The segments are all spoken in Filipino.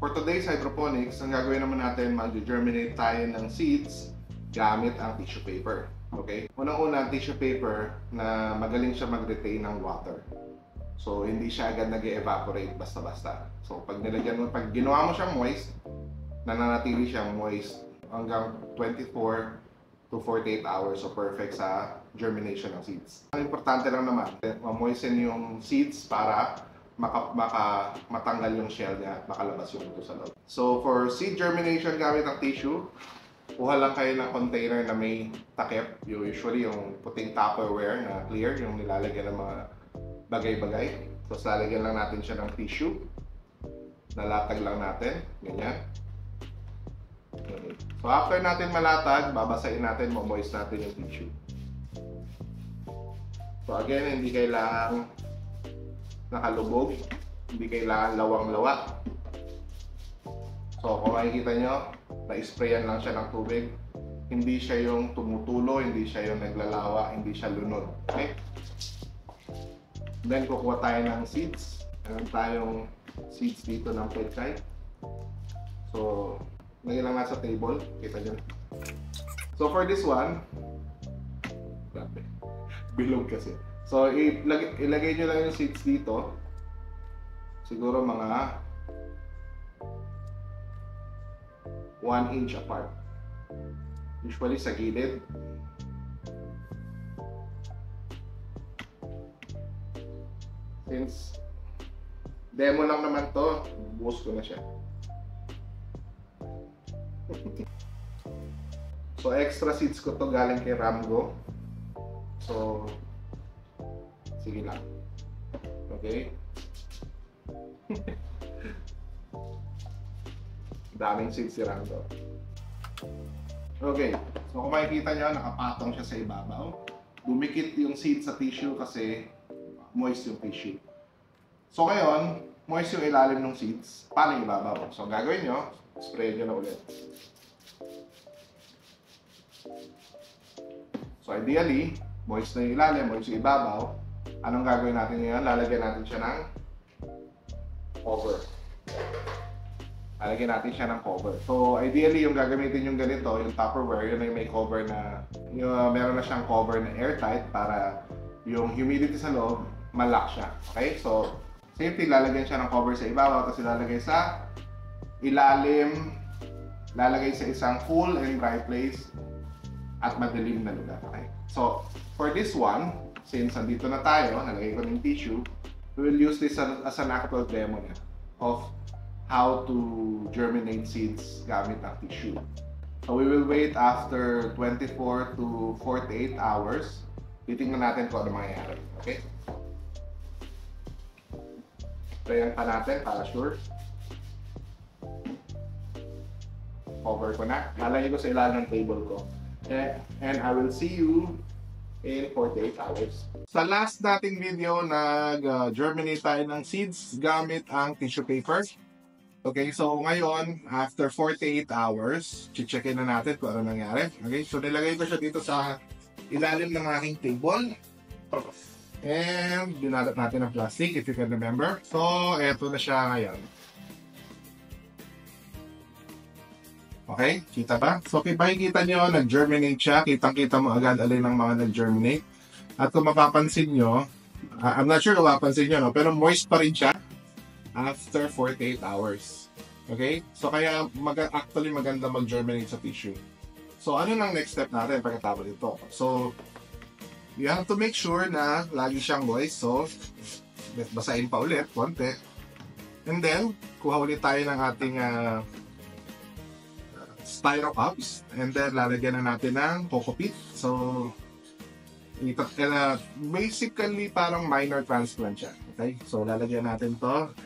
For today's hydroponics, ang gagawin naman natin, mag-germinate tayo ng seeds gamit ang tissue paper. Okay? Unang-una, tissue paper na magaling siya mag-retain ng water. So, hindi siya agad nag-evaporate basta-basta. So, pag ginawa mo siyang moist, nananatili siyang moist hanggang 24 to 48 hours. So, perfect sa germination ng seeds. Ang importante lang naman, ma-moisten yung seeds para matanggal yung shell niya at makalabas yung ito sa loob. So, for seed germination gamit ang tissue, kuha lang kayo ng container na may takip. Usually, yung puting Tupperware na clear, yung nilalagyan ng mga bagay-bagay. Tapos lalagyan lang natin siya ng tissue. Nalatag lang natin. Ganyan. So after natin malatag, babasahin natin, moist natin yung tissue. So again, hindi kailangan nakalubog. Hindi kailangan lawang-lawa. So kung makikita nyo, na-sprayan lang siya ng tubig. Hindi siya yung tumutulo, hindi siya yung naglalawa, hindi siya lunod. Okay? Then, kukuha tayo ng seeds. Meron tayong seeds dito ng pechay. So, lagyan lang nasa table. Kita nyo. So, for this one, grabe. Bilog kasi. So, ilagay nyo lang yung seeds dito. Siguro mga 1 inch apart. Usually sa gilid. Since demo lang naman to, buhos ko na siya. So extra seeds ko to galing kay Ramgo. So sige lang. Okay? Daming seeds si Ramgo. Okay. So kung makikita nyo, nakapatong siya sa ibabaw. Dumikit yung seed sa tissue kasi moist yung tissue. So ngayon, moist yung ilalim ng seeds. Paano yung ibabaw? So gagawin nyo, spray nyo na ulit. So ideally, moist na yung ilalim, moist yung ibabaw. Anong gagawin natin ngayon? Lalagyan natin siya ng cover. Lalagyan natin siya ng cover. So ideally, yung gagamitin yung ganito, yung Tupperware, yun ay may cover na, meron na siyang cover na airtight para yung humidity sa loob, malak siya. Okay? So, same thing, lalagyan siya ng cover sa ibabaw, tapos ilalagay sa ilalim, lalagay sa isang cool and dry place at madilim na lugar. Okay? So, for this one, since andito na tayo, nalagay ko ng tissue, we will use this as an actual demo niya of how to germinate seeds gamit ang tissue. So, we will wait after 24 to 48 hours. Titingnan natin kung ano mangyayari. Okay? Sprayan pa natin para sure. Cover ko na. Lalagay ko sa ilalim ng table ko. And I will see you in 48 hours. Sa last nating video, nag-germinate tayo ng seeds gamit ang tissue paper. Okay, so ngayon, after 48 hours, checkin na natin kung ano nangyari. Okay, so nilagay ko siya dito sa ilalim ng aking table. And dinalat natin ang plastic, if you can remember. So, eto na siya ngayon. Okay, kita ba? So, makikita nyo, nag-germinate siya. Kitang-kita mo agad alin ng mga nag-germinate. At kung mapapansin nyo, I'm not sure kung mapapansin nyo, no? Pero moist pa rin siya after 48 hours. Okay? So, kaya actually maganda mag-germinate sa tissue. So, ano nang next step natin pagkatapos ito? So, you have to make sure na lagi siyang moist. So, basahin pa ulit, konti. And then, kuha ulit tayo ng ating styro cups. And then, lalagyan na natin ng coco peat. So, basically, parang minor transplant siya. Okay? So, lalagyan natin to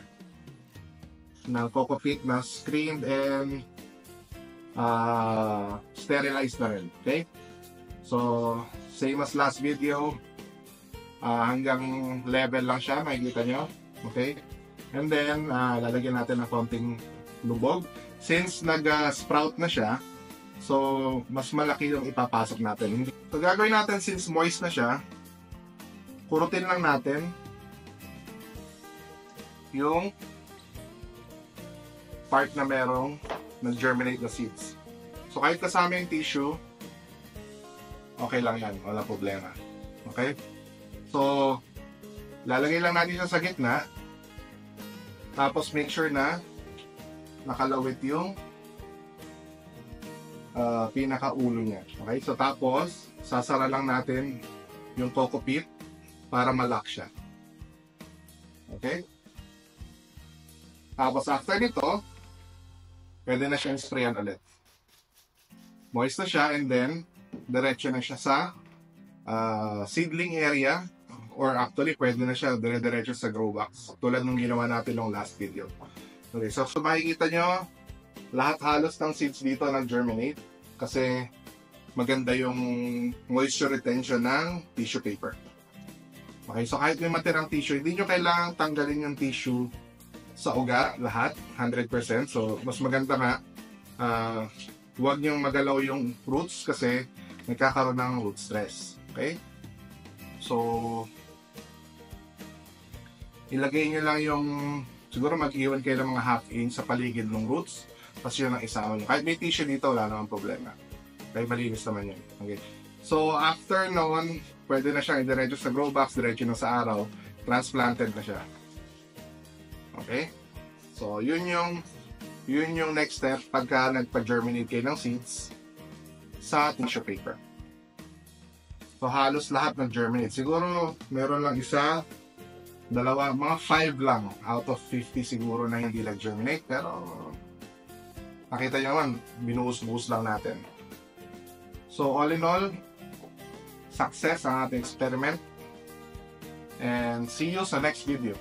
ng coco peat na screened and sterilized na rin. Okay? So, same as last video, hanggang level lang siya, makikita nyo. Okay? And then, lalagyan natin ng konting lubog. Since nag-sprout na siya, so mas malaki yung ipapasok natin. So, gagawin natin since moist na siya, kurutin lang natin yung part na merong nag-germinate na seeds. So kahit kasama yung tissue, okay lang yan, wala problema. Okay? So, lalagay lang natin siya sa gitna. Tapos make sure na nakalawit yung pinakaulo niya. Okay? So tapos, sasara lang natin yung coco pit para ma-lock siya. Okay? Tapos after nito, pwede na siyang sprayan ulit. Moist na siya and then, diretso na siya sa seedling area or actually, pwede na siya dire-diretso sa grow box tulad nung ginawa natin nung last video. Okay, so makikita nyo, lahat halos ng seeds dito nag-germinate kasi maganda yung moisture retention ng tissue paper. Okay, so kahit may matirang tissue, hindi nyo kailangang tanggalin yung tissue sa ugat, lahat, 100%. So, mas maganda nga, huwag nyo magalaw yung roots kasi nagkakaroon ng root stress. Okay? So, ilagay nyo lang yung, siguro mag-iwan kayo ng mga half inch sa paligid ng roots. Tapos yun ang isama nyo. Kahit may tissue dito, wala namang problema. Okay, malinis naman yun. Okay. So, after noon, pwede na siyang i-diretso sa grow box, diretso na sa araw, transplanted na siya. Okay? So, yun yung next step pagka nagpa-germinate kayo ng seeds sa tissue paper. So, halos lahat nag-germinate. Siguro, meron lang isa, dalawa, mga 5 lang out of 50 siguro na hindi nag-germinate. Pero, nakita nyo naman, binuhos-buhos lang natin. So, all in all, success ang ating experiment. And see you sa next video.